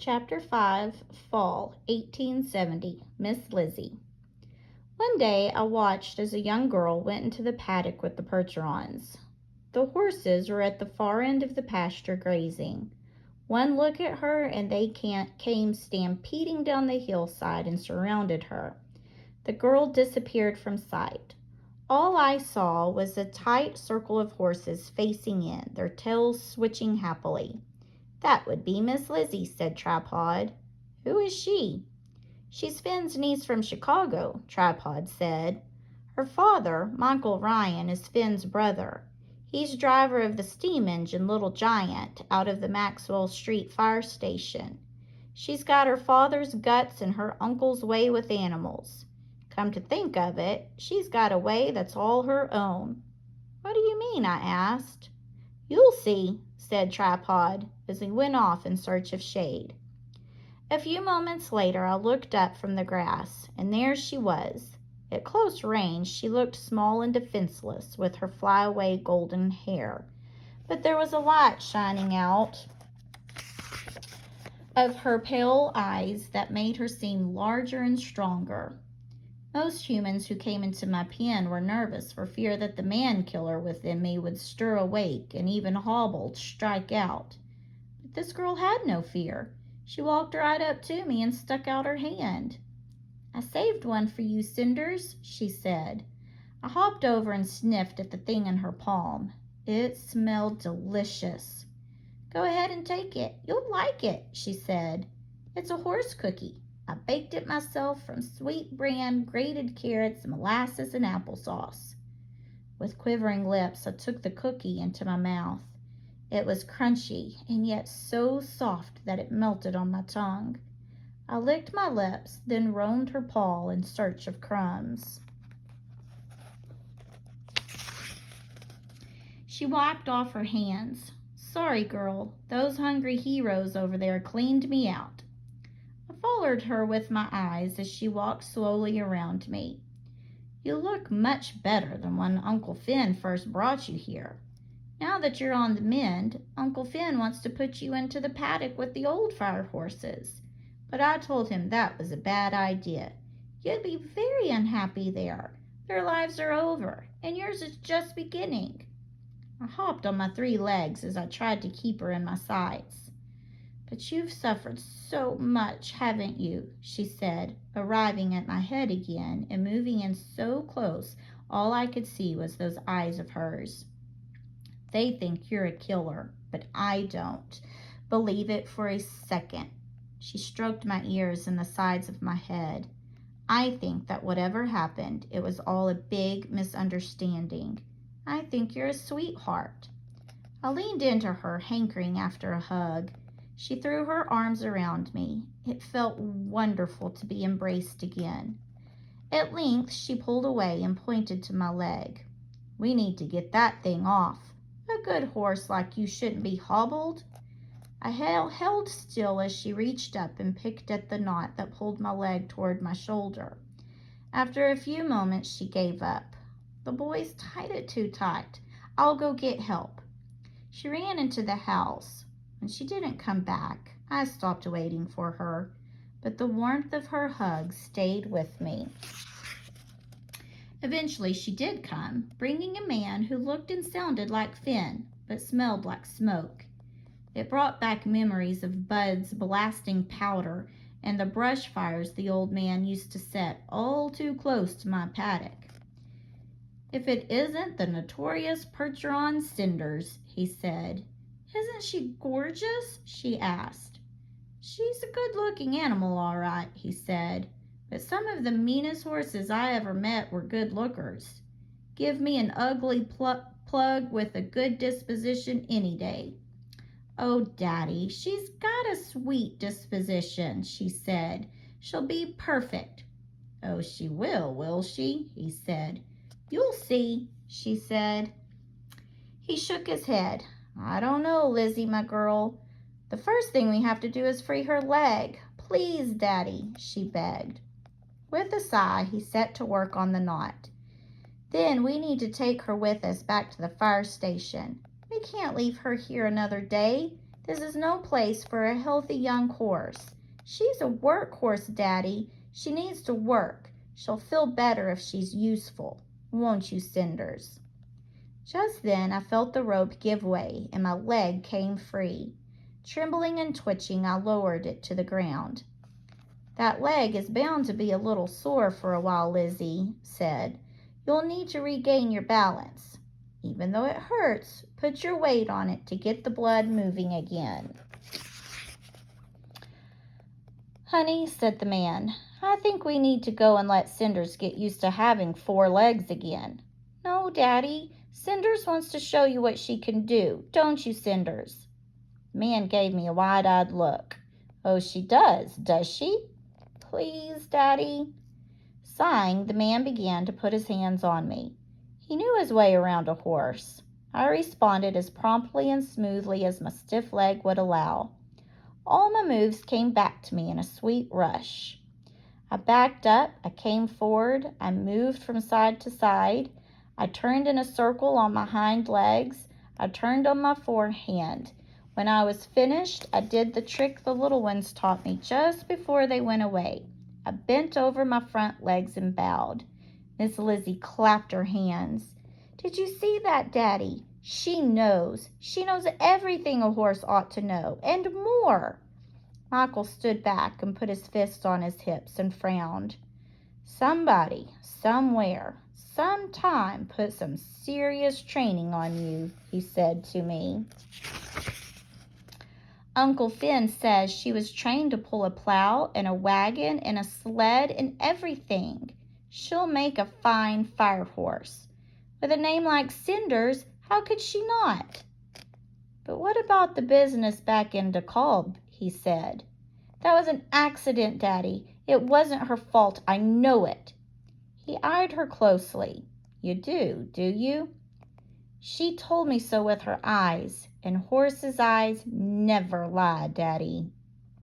Chapter 5, Fall, 1870, Miss Lizzie. One day I watched as a young girl went into the paddock with the Percherons. The horses were at the far end of the pasture grazing. One look at her and they came stampeding down the hillside and surrounded her. The girl disappeared from sight. All I saw was a tight circle of horses facing in, their tails switching happily. "That would be Miss Lizzie," said Tripod. "Who is she?" "She's Finn's niece from Chicago," Tripod said. "Her father, Michael Ryan, is Finn's brother. He's driver of the steam engine Little Giant out of the Maxwell Street fire station. She's got her father's guts and her uncle's way with animals. Come to think of it, she's got a way that's all her own." "What do you mean?" I asked. "You'll see," said Tripod, as he went off in search of shade. A few moments later I looked up from the grass, and there she was. At close range she looked small and defenseless, with her flyaway golden hair, but there was a light shining out of her pale eyes that made her seem larger and stronger. Most humans who came into my pen were nervous for fear that the man-killer within me would stir awake and even hobble to strike out. But this girl had no fear. She walked right up to me and stuck out her hand. "I saved one for you, Cinders," she said. I hopped over and sniffed at the thing in her palm. It smelled delicious. "Go ahead and take it. You'll like it," she said. "It's a horse cookie. I baked it myself from sweet bran, grated carrots, molasses, and applesauce." With quivering lips, I took the cookie into my mouth. It was crunchy and yet so soft that it melted on my tongue. I licked my lips, then roamed her paw in search of crumbs. She wiped off her hands. "Sorry, girl. Those hungry heroes over there cleaned me out." I followed her with my eyes as she walked slowly around me. "You look much better than when Uncle Finn first brought you here. Now that you're on the mend, Uncle Finn wants to put you into the paddock with the old fire horses. But I told him that was a bad idea. You'd be very unhappy there. Their lives are over, and yours is just beginning." I hopped on my 3 legs as I tried to keep her in my sights. "But you've suffered so much, haven't you?" she said, arriving at my head again and moving in so close all I could see was those eyes of hers. "They think you're a killer, but I don't believe it for a second." She stroked my ears and the sides of my head. "I think that whatever happened, it was all a big misunderstanding. I think you're a sweetheart." I leaned into her, hankering after a hug. She threw her arms around me. It felt wonderful to be embraced again. At length, she pulled away and pointed to my leg. "We need to get that thing off. A good horse like you shouldn't be hobbled." I held still as she reached up and picked at the knot that pulled my leg toward my shoulder. After a few moments, she gave up. "The boys tied it too tight. I'll go get help." She ran into the house. When she didn't come back, I stopped waiting for her, but the warmth of her hug stayed with me. Eventually she did come, bringing a man who looked and sounded like Finn, but smelled like smoke. It brought back memories of Bud's blasting powder and the brush fires the old man used to set all too close to my paddock. "If it isn't the notorious Percheron Cinders," he said. "Isn't she gorgeous?" she asked. "She's a good-looking animal, all right," he said, "but some of the meanest horses I ever met were good lookers. Give me an ugly plug with a good disposition any day." "Oh, Daddy, she's got a sweet disposition," she said. "She'll be perfect." "Oh, she will she?" he said. "You'll see," she said. He shook his head. "I don't know, Lizzie, my girl. The first thing we have to do is free her leg. Please, Daddy," she begged. With a sigh, he set to work on the knot. "Then we need to take her with us back to the fire station. We can't leave her here another day. This is no place for a healthy young horse. She's a workhorse, Daddy. She needs to work. She'll feel better if she's useful. Won't you, Cinders?" Just then I felt the rope give way and my leg came free. Trembling and twitching, I lowered it to the ground. "That leg is bound to be a little sore for a while," Lizzie said. "You'll need to regain your balance. Even though it hurts, put your weight on it to get the blood moving again." "Honey," said the man, "I think we need to go and let Cinders get used to having 4 legs again." "No, Daddy. Cinders wants to show you what she can do. Don't you, Cinders?" The man gave me a wide-eyed look. "Oh, she does she?" "Please, Daddy." Sighing, the man began to put his hands on me. He knew his way around a horse. I responded as promptly and smoothly as my stiff leg would allow. All my moves came back to me in a sweet rush. I backed up, I came forward, I moved from side to side, I turned in a circle on my hind legs, I turned on my forehand. When I was finished, I did the trick the little ones taught me just before they went away. I bent over my front legs and bowed. Miss Lizzie clapped her hands. "Did you see that, Daddy? She knows. She knows everything a horse ought to know, and more." Michael stood back and put his fists on his hips and frowned. "Somebody, somewhere, sometime put some serious training on you," he said to me. "Uncle Finn says she was trained to pull a plow and a wagon and a sled and everything. She'll make a fine fire horse. With a name like Cinders, how could she not?" "But what about the business back in DeKalb?" he said. "That was an accident, Daddy. It wasn't her fault. I know it." He eyed her closely. "You do you?" "She told me so with her eyes, and horses' eyes never lie, Daddy."